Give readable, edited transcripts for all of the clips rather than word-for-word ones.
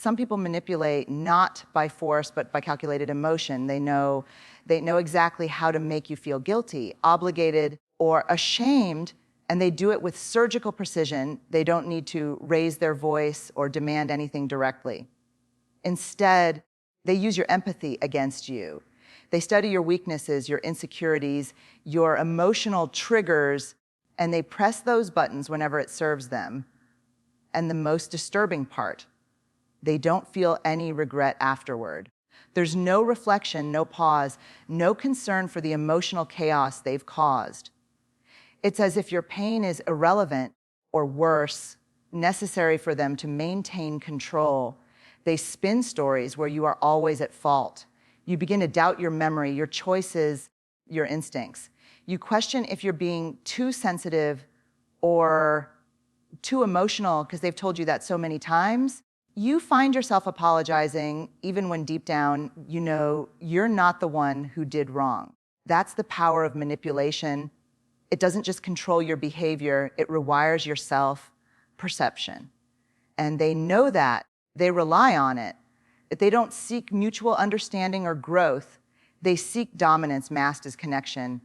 some people manipulate not by force, but by calculated emotion. They know exactly how to make you feel guilty, obligated, or ashamed, and they do it with surgical precision. They don't need to raise their voice or demand anything directly. Instead, they use your empathy against you. They study your weaknesses, your insecurities, your emotional triggers, and they press those buttons whenever it serves them. And the most disturbing part, they don't feel any regret afterward. There's no reflection, no pause, no concern for the emotional chaos they've caused. It's as if your pain is irrelevant, or worse, necessary for them to maintain control. They spin stories where you are always at fault. You begin to doubt your memory, your choices, your instincts. You question if you're being too sensitive or too emotional because they've told you that so many times. You find yourself apologizing even when deep down you know you're not the one who did wrong. That's the power of manipulation. It doesn't just control your behavior, it rewires your self-perception. And they know that. They rely on it. If they don't seek mutual understanding or growth, they seek dominance masked as connection.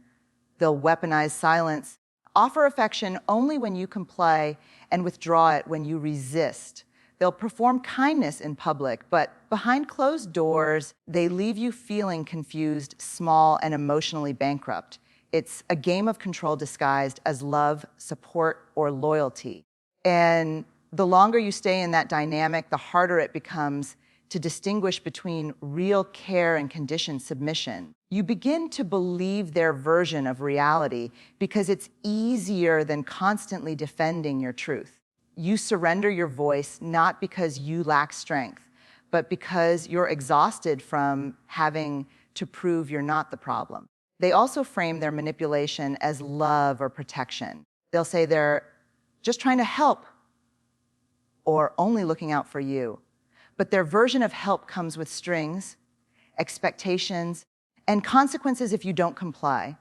They'll weaponize silence, offer affection only when you comply, and withdraw it when you resist. They'll perform kindness in public, but behind closed doors, they leave you feeling confused, small, and emotionally bankrupt. It's a game of control disguised as love, support, or loyalty. And the longer you stay in that dynamic, the harder it becomes to distinguish between real care and conditioned submission. You begin to believe their version of reality because it's easier than constantly defending your truth. You surrender your voice not because you lack strength, but because you're exhausted from having to prove you're not the problem. They also frame their manipulation as love or protection. They'll say they're just trying to help or only looking out for you. But their version of help comes with strings, expectations, and consequences if you don't comply.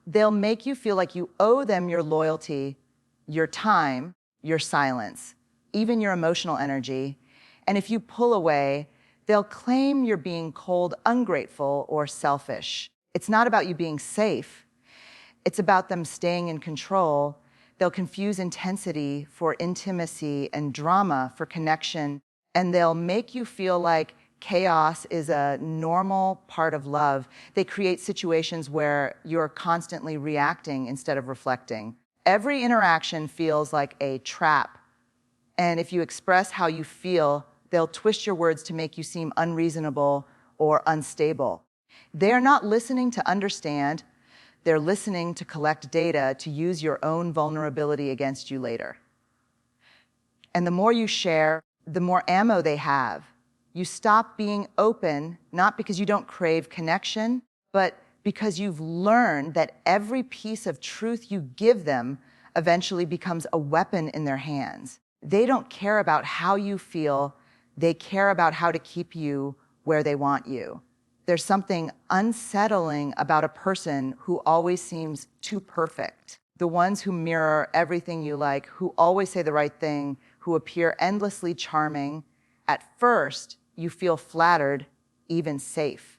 They'll make you feel like you owe them your loyalty, your time, your silence, even your emotional energy. And if you pull away, they'll claim you're being cold, ungrateful, or selfish. It's not about you being safe. It's about them staying in control. They'll confuse intensity for intimacy and drama for connection. And they'll make you feel like chaos is a normal part of love. They create situations where you're constantly reacting instead of reflecting. Every interaction feels like a trap. And if you express how you feel, they'll twist your words to make you seem unreasonable or unstable. They're not listening to understand. They're listening to collect data to use your own vulnerability against you later. And the more you share, the more ammo they have. You stop being open, not because you don't crave connection, but because you've learned that every piece of truth you give them eventually becomes a weapon in their hands. They don't care about how you feel. They care about how to keep you where they want you. There's something unsettling about a person who always seems too perfect. The ones who mirror everything you like, who always say the right thing, who appear endlessly charming. At first, you feel flattered, even safe.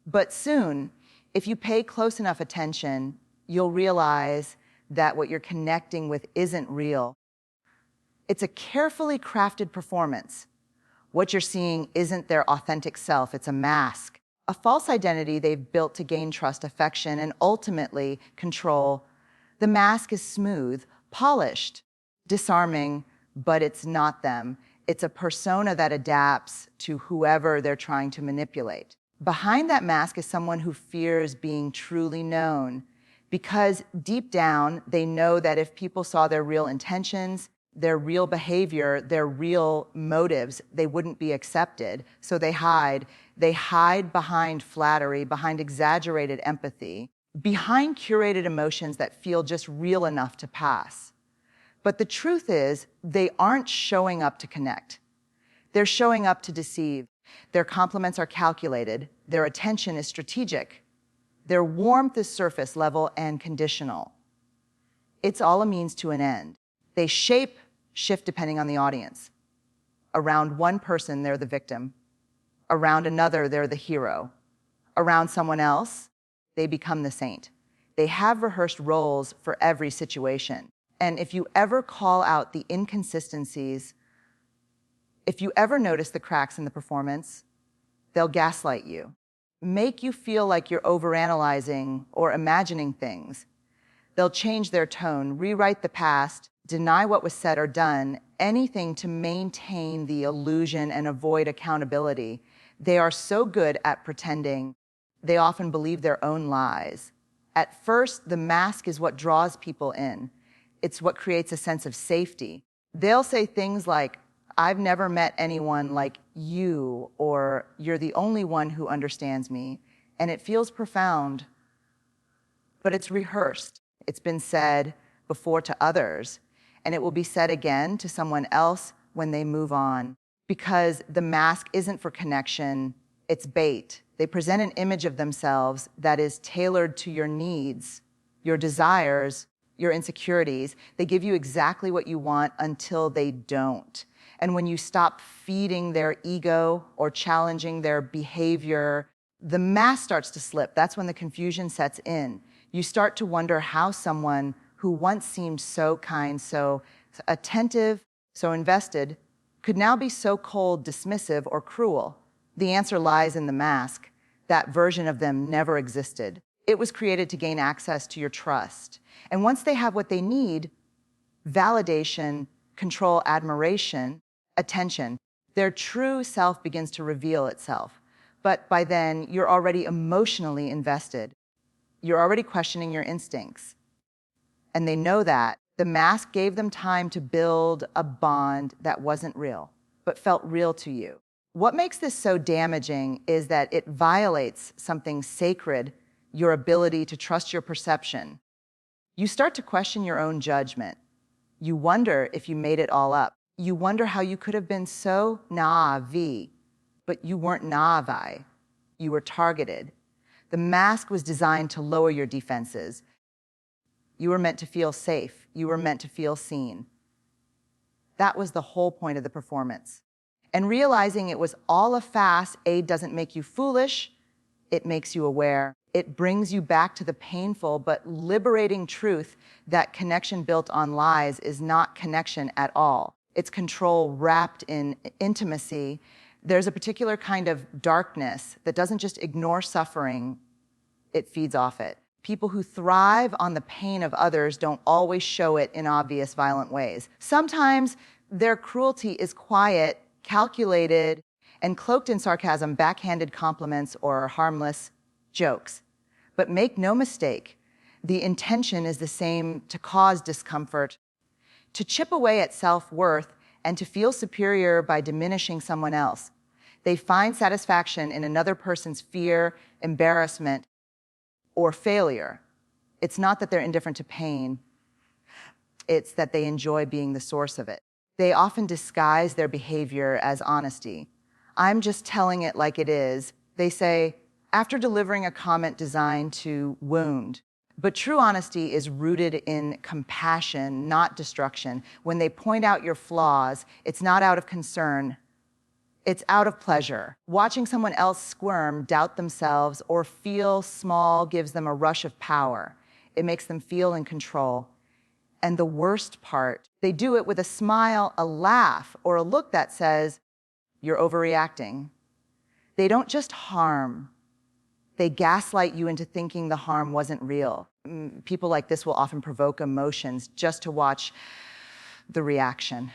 But soon, if you pay close enough attention, you'll realize that what you're connecting with isn't real. It's a carefully crafted performance. What you're seeing isn't their authentic self, it's a mask. A false identity they've built to gain trust, affection, and ultimately control. The mask is smooth, polished, disarming, but it's not them. It's a persona that adapts to whoever they're trying to manipulate. Behind that mask is someone who fears being truly known, because deep down, they know that if people saw their real intentions, their real behavior, their real motives, they wouldn't be accepted. So they hide. They hide behind flattery, behind exaggerated empathy, behind curated emotions that feel just real enough to pass. But the truth is, they aren't showing up to connect. They're showing up to deceive. Their compliments are calculated. Their attention is strategic. Their warmth is surface level and conditional. It's all a means to an end. They shape, shift depending on the audience. Around one person, they're the victim. Around another, they're the hero. Around someone else, they become the saint. They have rehearsed roles for every situation. And if you ever call out the inconsistencies, if you ever notice the cracks in the performance, they'll gaslight you, make you feel like you're overanalyzing or imagining things. They'll change their tone, rewrite the past, deny what was said or done, anything to maintain the illusion and avoid accountability. They are so good at pretending. They often believe their own lies. At first, the mask is what draws people in. It's what creates a sense of safety. They'll say things like, "I've never met anyone like you," or "You're the only one who understands me." And it feels profound, but it's rehearsed. It's been said before to others, and it will be said again to someone else when they move on. Because the mask isn't for connection, it's bait. They present an image of themselves that is tailored to your needs, your desires, your insecurities. They give you exactly what you want until they don't. And when you stop feeding their ego or challenging their behavior, the mask starts to slip. That's when the confusion sets in. You start to wonder how someone who once seemed so kind, so attentive, so invested, could now be so cold, dismissive, or cruel. The answer lies in the mask. That version of them never existed. It was created to gain access to your trust. And once they have what they need, validation, control, admiration, attention, their true self begins to reveal itself. But by then, you're already emotionally invested. You're already questioning your instincts. And they know that. The mask gave them time to build a bond that wasn't real, but felt real to you. What makes this so damaging is that it violates something sacred, your ability to trust your perception. You start to question your own judgment. You wonder if you made it all up. You wonder how you could have been so naive, but you weren't naive. You were targeted. The mask was designed to lower your defenses. You were meant to feel safe. You were meant to feel seen. That was the whole point of the performance. And realizing it was all a farce, doesn't make you foolish, it makes you aware. It brings you back to the painful but liberating truth that connection built on lies is not connection at all. It's control wrapped in intimacy. There's a particular kind of darkness that doesn't just ignore suffering, it feeds off it. People who thrive on the pain of others don't always show it in obvious, violent ways. Sometimes their cruelty is quiet, calculated, and cloaked in sarcasm, backhanded compliments, or harmless jokes. But make no mistake, the intention is the same: to cause discomfort, to chip away at self-worth, and to feel superior by diminishing someone else. They find satisfaction in another person's fear, embarrassment, or failure. It's not that they're indifferent to pain, it's that they enjoy being the source of it. They often disguise their behavior as honesty. "I'm just telling it like it is," they say, after delivering a comment designed to wound. But true honesty is rooted in compassion, not destruction. When they point out your flaws, it's not out of concern, it's out of pleasure. Watching someone else squirm, doubt themselves, or feel small gives them a rush of power. It makes them feel in control. And the worst part, they do it with a smile, a laugh, or a look that says, "You're overreacting." They don't just harm, they gaslight you into thinking the harm wasn't real. People like this will often provoke emotions just to watch the reaction.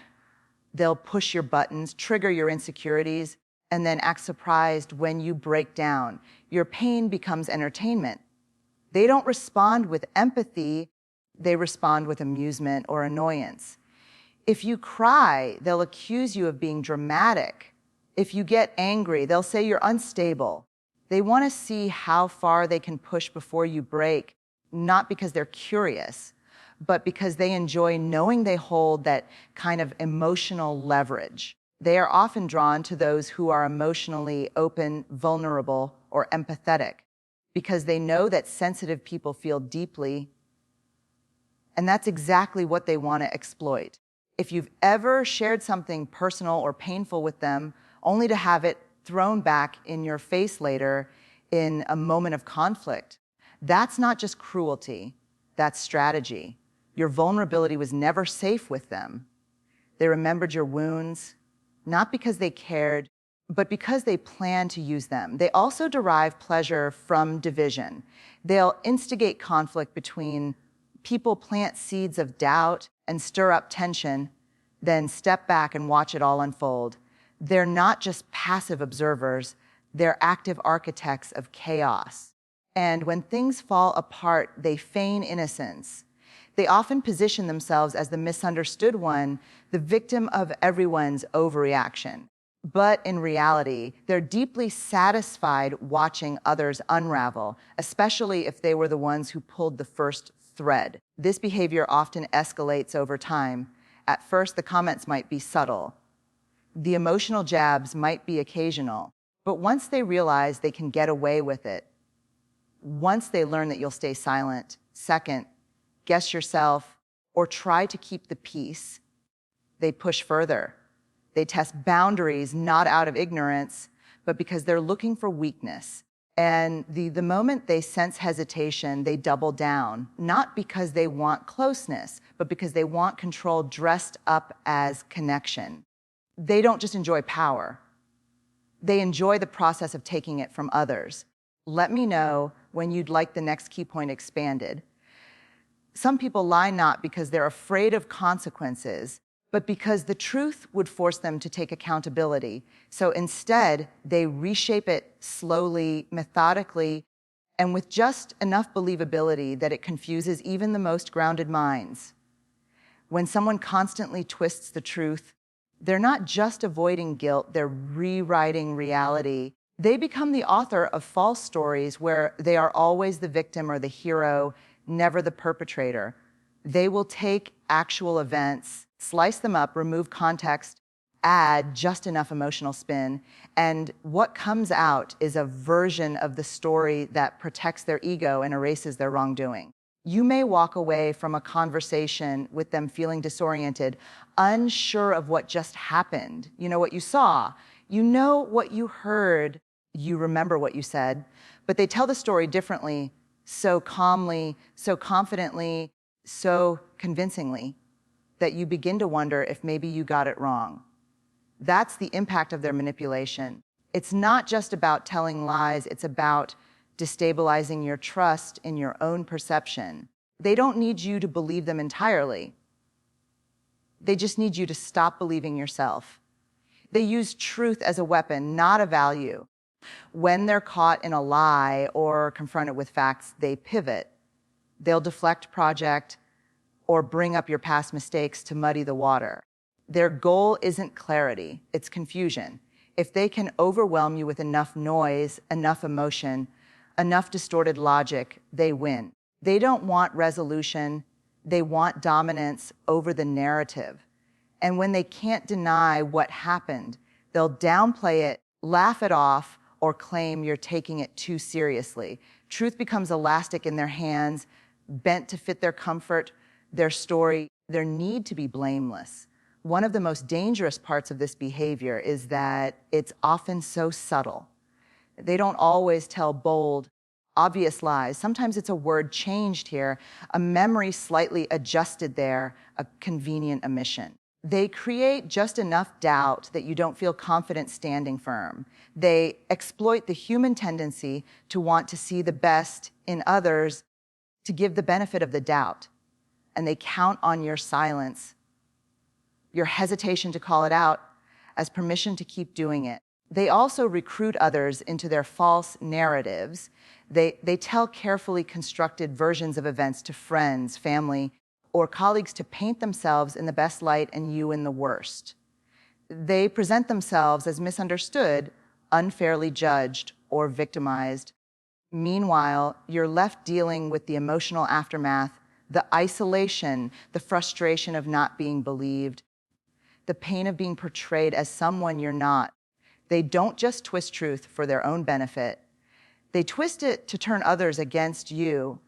They'll push your buttons, trigger your insecurities, and then act surprised when you break down. Your pain becomes entertainment. They don't respond with empathy, they respond with amusement or annoyance. If you cry, they'll accuse you of being dramatic. If you get angry, they'll say you're unstable. They want to see how far they can push before you break, not because they're curious, but because they enjoy knowing they hold that kind of emotional leverage. They are often drawn to those who are emotionally open, vulnerable, or empathetic, because they know that sensitive people feel deeply, and that's exactly what they want to exploit. If you've ever shared something personal or painful with them, only to have it thrown back in your face later in a moment of conflict, that's not just cruelty, that's strategy. Your vulnerability was never safe with them. They remembered your wounds, not because they cared, but because they planned to use them. They also derive pleasure from division. They'll instigate conflict between people, plant seeds of doubt and stir up tension, then step back and watch it all unfold. They're not just passive observers, they're active architects of chaos. And when things fall apart, they feign innocence. They often position themselves as the misunderstood one, the victim of everyone's overreaction. But in reality, they're deeply satisfied watching others unravel, especially if they were the ones who pulled the first thread. This behavior often escalates over time. At first, the comments might be subtle. The emotional jabs might be occasional. But once they realize they can get away with it, once they learn that you'll stay silent, second, guess yourself, or try to keep the peace, they push further. They test boundaries not out of ignorance, but because they're looking for weakness. And the moment they sense hesitation, they double down, not because they want closeness, but because they want control dressed up as connection. They don't just enjoy power. They enjoy the process of taking it from others. Let me know when you'd like the next key point expanded. Some people lie not because they're afraid of consequences, but because the truth would force them to take accountability. So instead, they reshape it slowly, methodically, and with just enough believability that it confuses even the most grounded minds. When someone constantly twists the truth, they're not just avoiding guilt, they're rewriting reality. They become the author of false stories where they are always the victim or the hero, never the perpetrator. They will take actual events, slice them up, remove context, add just enough emotional spin, and what comes out is a version of the story that protects their ego and erases their wrongdoing. You may walk away from a conversation with them feeling disoriented, unsure of what just happened. You know what you saw, you know what you heard, you remember what you said, but they tell the story differently, so calmly, so confidently, so convincingly, that you begin to wonder if maybe you got it wrong. That's the impact of their manipulation. It's not just about telling lies, it's about destabilizing your trust in your own perception. They don't need you to believe them entirely. They just need you to stop believing yourself. They use truth as a weapon, not a value. When they're caught in a lie or confronted with facts, they pivot. They'll deflect project or bring up your past mistakes to muddy the water. Their goal isn't clarity, it's confusion. If they can overwhelm you with enough noise, enough emotion, enough distorted logic, they win. They don't want resolution, they want dominance over the narrative. And when they can't deny what happened, they'll downplay it, laugh it off, or claim you're taking it too seriously. Truth becomes elastic in their hands, bent to fit their comfort, their story, their need to be blameless. One of the most dangerous parts of this behavior is that it's often so subtle. They don't always tell bold, obvious lies. Sometimes it's a word changed here, a memory slightly adjusted there, a convenient omission. They create just enough doubt that you don't feel confident standing firm. They exploit the human tendency to want to see the best in others, to give the benefit of the doubt. And they count on your silence, your hesitation to call it out, as permission to keep doing it. They also recruit others into their false narratives. They tell carefully constructed versions of events to friends, family, or colleagues to paint themselves in the best light and you in the worst. They present themselves as misunderstood, unfairly judged, or victimized. Meanwhile, you're left dealing with the emotional aftermath, the isolation, the frustration of not being believed, the pain of being portrayed as someone you're not. They don't just twist truth for their own benefit. They twist it to turn others against you,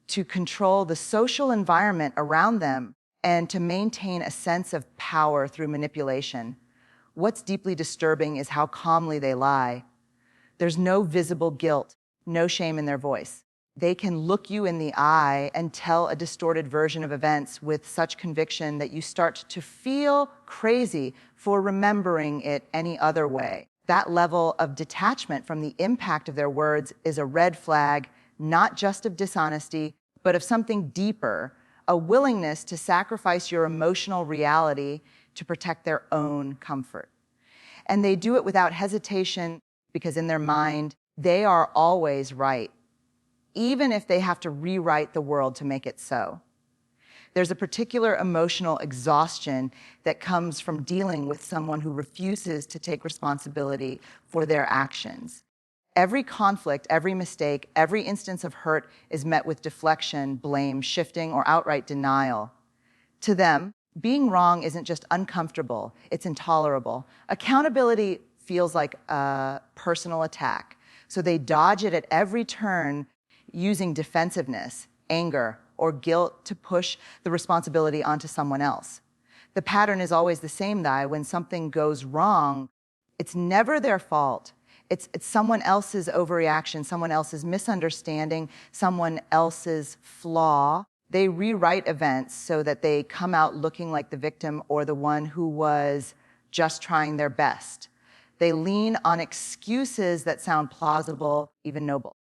to control the social environment around them, and to maintain a sense of power through manipulation. What's deeply disturbing is how calmly they lie. There's no visible guilt, no shame in their voice. They can look you in the eye and tell a distorted version of events with such conviction that you start to feel crazy for remembering it any other way. That level of detachment from the impact of their words is a red flag, not just of dishonesty, but of something deeper, a willingness to sacrifice your emotional reality to protect their own comfort. And they do it without hesitation because in their mind, they are always right, even if they have to rewrite the world to make it so. There's a particular emotional exhaustion that comes from dealing with someone who refuses to take responsibility for their actions. Every conflict, every mistake, every instance of hurt is met with deflection, blame, shifting, or outright denial. To them, being wrong isn't just uncomfortable, it's intolerable. Accountability feels like a personal attack, so they dodge it at every turn using defensiveness, anger, or guilt to push the responsibility onto someone else. The pattern is always the same, though. When something goes wrong, it's never their fault. It's someone else's overreaction, someone else's misunderstanding, someone else's flaw. They rewrite events so that they come out looking like the victim or the one who was just trying their best. They lean on excuses that sound plausible, even noble.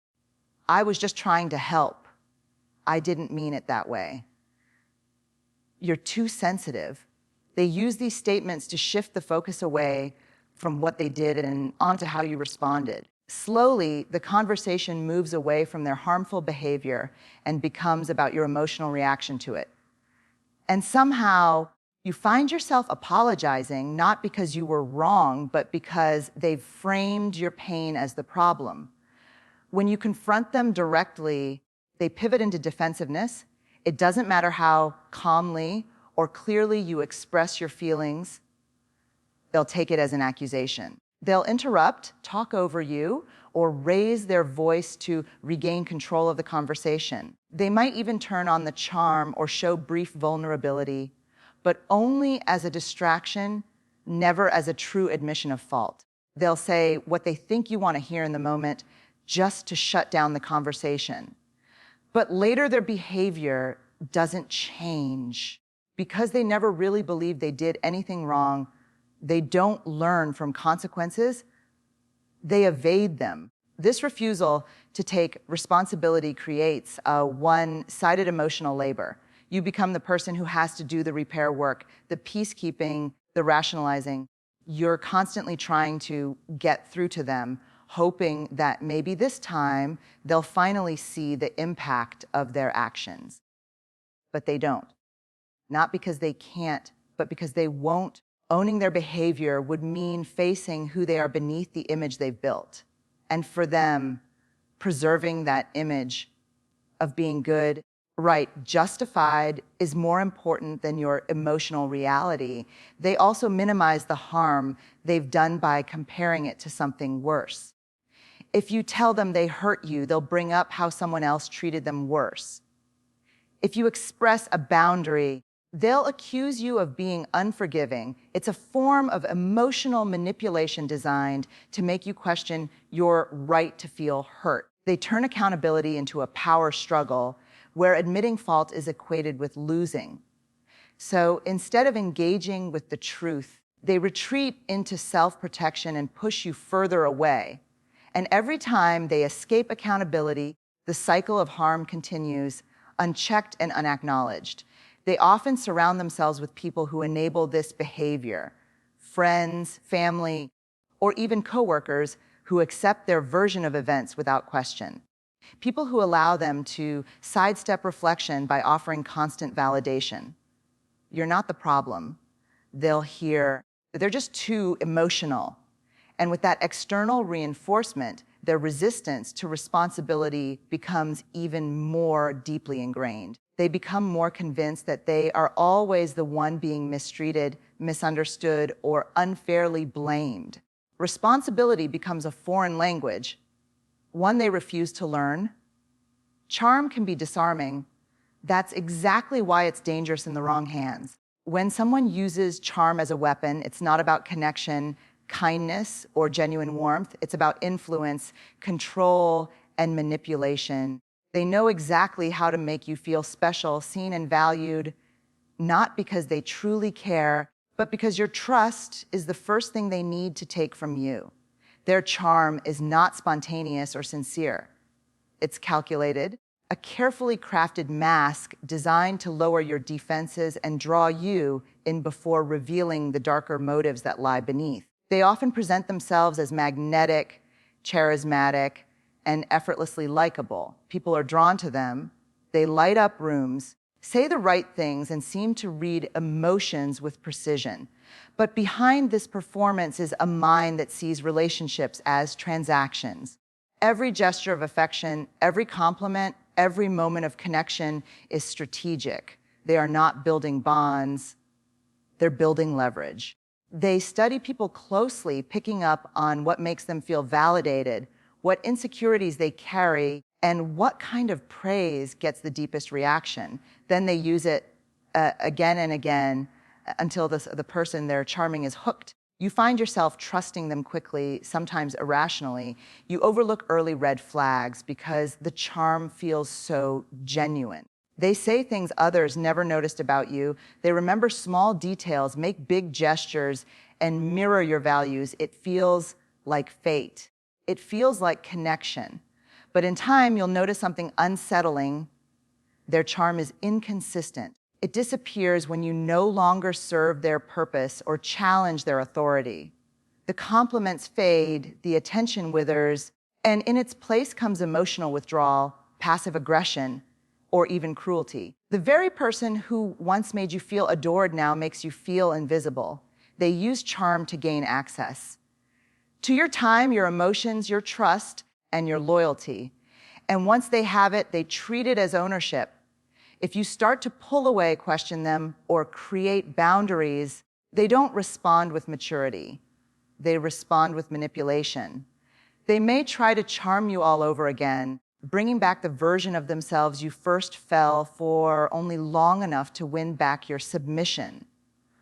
I was just trying to help. I didn't mean it that way. You're too sensitive. They use these statements to shift the focus away from what they did and onto how you responded. Slowly, the conversation moves away from their harmful behavior and becomes about your emotional reaction to it. And somehow, you find yourself apologizing, not because you were wrong, but because they've framed your pain as the problem. When you confront them directly, they pivot into defensiveness. It doesn't matter how calmly or clearly you express your feelings, they'll take it as an accusation. They'll interrupt, talk over you, or raise their voice to regain control of the conversation. They might even turn on the charm or show brief vulnerability, but only as a distraction, never as a true admission of fault. They'll say what they think you want to hear in the moment just to shut down the conversation. But later their behavior doesn't change. Because they never really believed they did anything wrong, they don't learn from consequences, they evade them. This refusal to take responsibility creates a one-sided emotional labor. You become the person who has to do the repair work, the peacekeeping, the rationalizing. You're constantly trying to get through to them, hoping that maybe this time they'll finally see the impact of their actions. But they don't. Not because they can't, but because they won't. Owning their behavior would mean facing who they are beneath the image they've built. And for them, preserving that image of being good, right, justified is more important than your emotional reality. They also minimize the harm they've done by comparing it to something worse. If you tell them they hurt you, they'll bring up how someone else treated them worse. If you express a boundary, they'll accuse you of being unforgiving. It's a form of emotional manipulation designed to make you question your right to feel hurt. They turn accountability into a power struggle where admitting fault is equated with losing. So instead of engaging with the truth, they retreat into self-protection and push you further away. And every time they escape accountability, the cycle of harm continues, unchecked and unacknowledged. They often surround themselves with people who enable this behavior, friends, family, or even coworkers who accept their version of events without question. People who allow them to sidestep reflection by offering constant validation. You're not the problem. They'll hear, they're just too emotional. And with that external reinforcement, their resistance to responsibility becomes even more deeply ingrained. They become more convinced that they are always the one being mistreated, misunderstood, or unfairly blamed. Responsibility becomes a foreign language, one they refuse to learn. Charm can be disarming, That's exactly why it's dangerous in the wrong hands. When someone uses charm as a weapon, it's not about connection, kindness, or genuine warmth. It's about influence, control, and manipulation. They know exactly how to make you feel special, seen, and valued, not because they truly care, but because your trust is the first thing they need to take from you. Their charm is not spontaneous or sincere. It's calculated, a carefully crafted mask designed to lower your defenses and draw you in before revealing the darker motives that lie beneath. They often present themselves as magnetic, charismatic, and effortlessly likable. People are drawn to them. They light up rooms, say the right things, and seem to read emotions with precision. But behind this performance is a mind that sees relationships as transactions. Every gesture of affection, every compliment, every moment of connection is strategic. They are not building bonds, they're building leverage. They study people closely, picking up on what makes them feel validated, what insecurities they carry, and what kind of praise gets the deepest reaction. Then they use it again and again until the person they're charming is hooked. You find yourself trusting them quickly, sometimes irrationally. You overlook early red flags because the charm feels so genuine. They say things others never noticed about you. They remember small details, make big gestures, and mirror your values. It feels like fate. It feels like connection. But in time, you'll notice something unsettling. Their charm is inconsistent. It disappears when you no longer serve their purpose or challenge their authority. The compliments fade, the attention withers, and in its place comes emotional withdrawal, passive aggression, or even cruelty. The very person who once made you feel adored now makes you feel invisible. They use charm to gain access to your time, your emotions, your trust, and your loyalty. And once they have it, they treat it as ownership. If you start to pull away, question them, or create boundaries, they don't respond with maturity. They respond with manipulation. They may try to charm you all over again, bringing back the version of themselves you first fell for only long enough to win back your submission.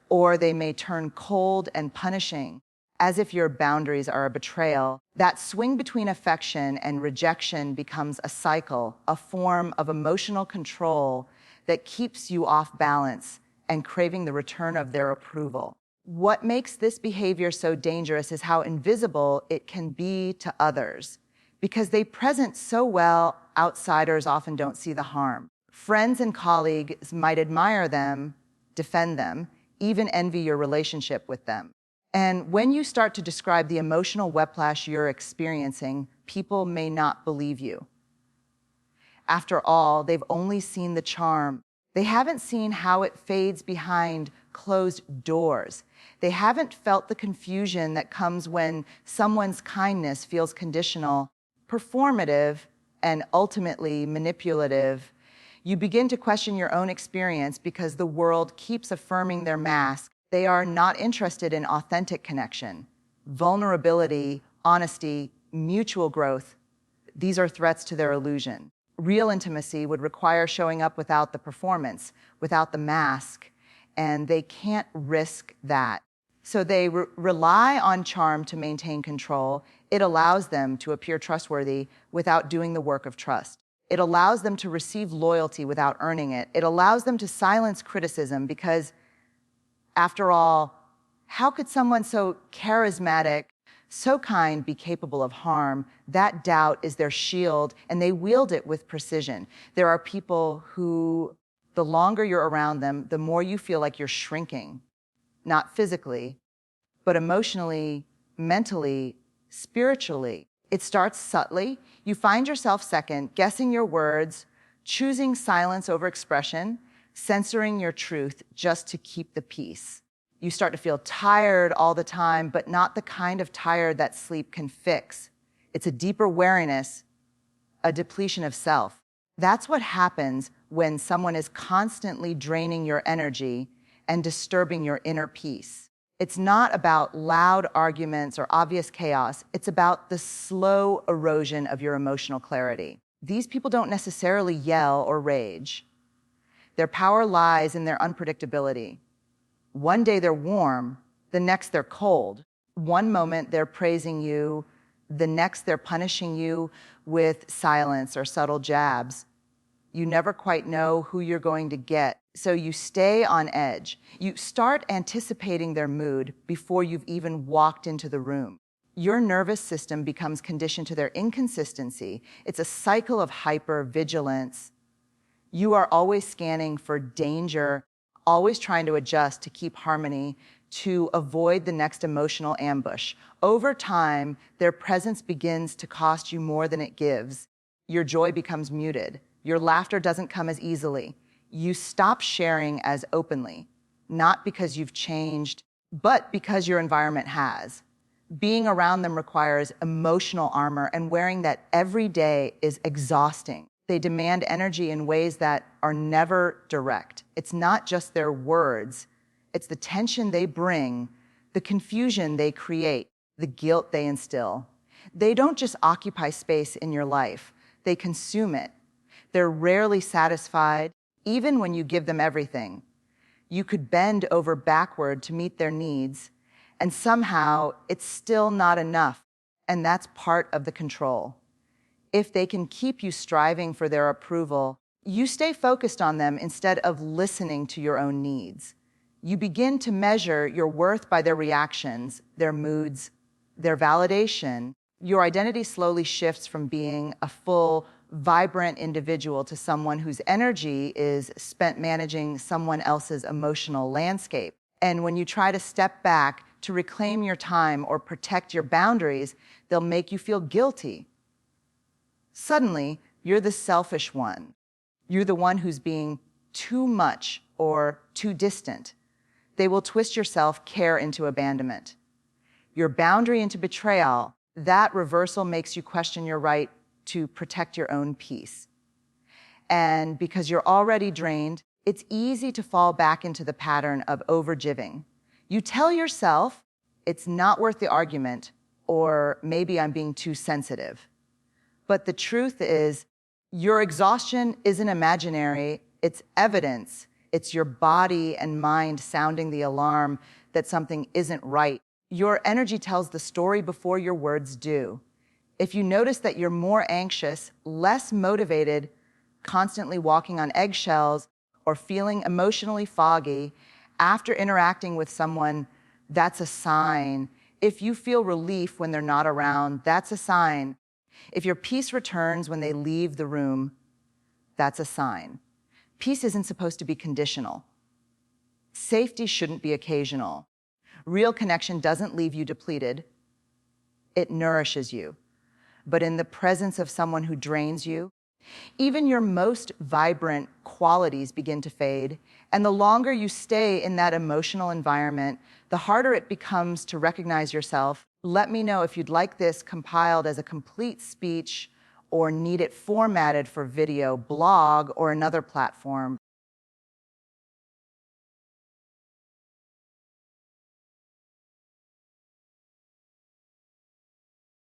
Or they may turn cold and punishing, as if your boundaries are a betrayal. That swing between affection and rejection becomes a cycle, a form of emotional control that keeps you off balance and craving the return of their approval. What makes this behavior so dangerous is how invisible it can be to others. Because they present so well, outsiders often don't see the harm. Friends and colleagues might admire them, defend them, even envy your relationship with them. And when you start to describe the emotional whiplash you're experiencing, people may not believe you. After all, they've only seen the charm. They haven't seen how it fades behind closed doors. They haven't felt the confusion that comes when someone's kindness feels conditional, performative, and ultimately manipulative. You begin to question your own experience because the world keeps affirming their mask. They are not interested in authentic connection, vulnerability, honesty, mutual growth. These are threats to their illusion. Real intimacy would require showing up without the performance, without the mask, and they can't risk that. So they rely on charm to maintain control. It allows them to appear trustworthy without doing the work of trust. It allows them to receive loyalty without earning it. It allows them to silence criticism because, after all, how could someone so charismatic, so kind be capable of harm? That doubt is their shield, and they wield it with precision. There are people who, the longer you're around them, the more you feel like you're shrinking, not physically, but emotionally, mentally, spiritually. It starts subtly. You find yourself second, guessing your words, choosing silence over expression, censoring your truth just to keep the peace. You start to feel tired all the time, but not the kind of tired that sleep can fix. It's a deeper weariness, a depletion of self. That's what happens when someone is constantly draining your energy and disturbing your inner peace. It's not about loud arguments or obvious chaos. It's about the slow erosion of your emotional clarity. These people don't necessarily yell or rage. Their power lies in their unpredictability. One day they're warm, the next they're cold. One moment they're praising you, the next they're punishing you with silence or subtle jabs. You never quite know who you're going to get, so you stay on edge. You start anticipating their mood before you've even walked into the room. Your nervous system becomes conditioned to their inconsistency. It's a cycle of hypervigilance. You are always scanning for danger, always trying to adjust to keep harmony, to avoid the next emotional ambush. Over time, their presence begins to cost you more than it gives. Your joy becomes muted. Your laughter doesn't come as easily. You stop sharing as openly, not because you've changed, but because your environment has. Being around them requires emotional armor, and wearing that every day is exhausting. They demand energy in ways that are never direct. It's not just their words, it's the tension they bring, the confusion they create, the guilt they instill. They don't just occupy space in your life, they consume it. They're rarely satisfied, even when you give them everything. You could bend over backward to meet their needs, and somehow it's still not enough, and that's part of the control. If they can keep you striving for their approval, you stay focused on them instead of listening to your own needs. You begin to measure your worth by their reactions, their moods, their validation. Your identity slowly shifts from being a full, vibrant individual to someone whose energy is spent managing someone else's emotional landscape. And when you try to step back to reclaim your time or protect your boundaries, they'll make you feel guilty. Suddenly, you're the selfish one. You're the one who's being too much or too distant. They will twist your self-care into abandonment. Your boundary into betrayal. That reversal makes you question your right to protect your own peace. And because you're already drained, it's easy to fall back into the pattern of overgiving. You tell yourself, it's not worth the argument, or maybe I'm being too sensitive. But the truth is, your exhaustion isn't imaginary, it's evidence. It's your body and mind sounding the alarm that something isn't right. Your energy tells the story before your words do. If you notice that you're more anxious, less motivated, constantly walking on eggshells, or feeling emotionally foggy after interacting with someone, that's a sign. If you feel relief when they're not around, that's a sign. If your peace returns when they leave the room, that's a sign. Peace isn't supposed to be conditional. Safety shouldn't be occasional. Real connection doesn't leave you depleted. It nourishes you. But in the presence of someone who drains you, even your most vibrant qualities begin to fade. And the longer you stay in that emotional environment, the harder it becomes to recognize yourself. Let me know if you'd like this compiled as a complete speech or need it formatted for video, blog, or another platform.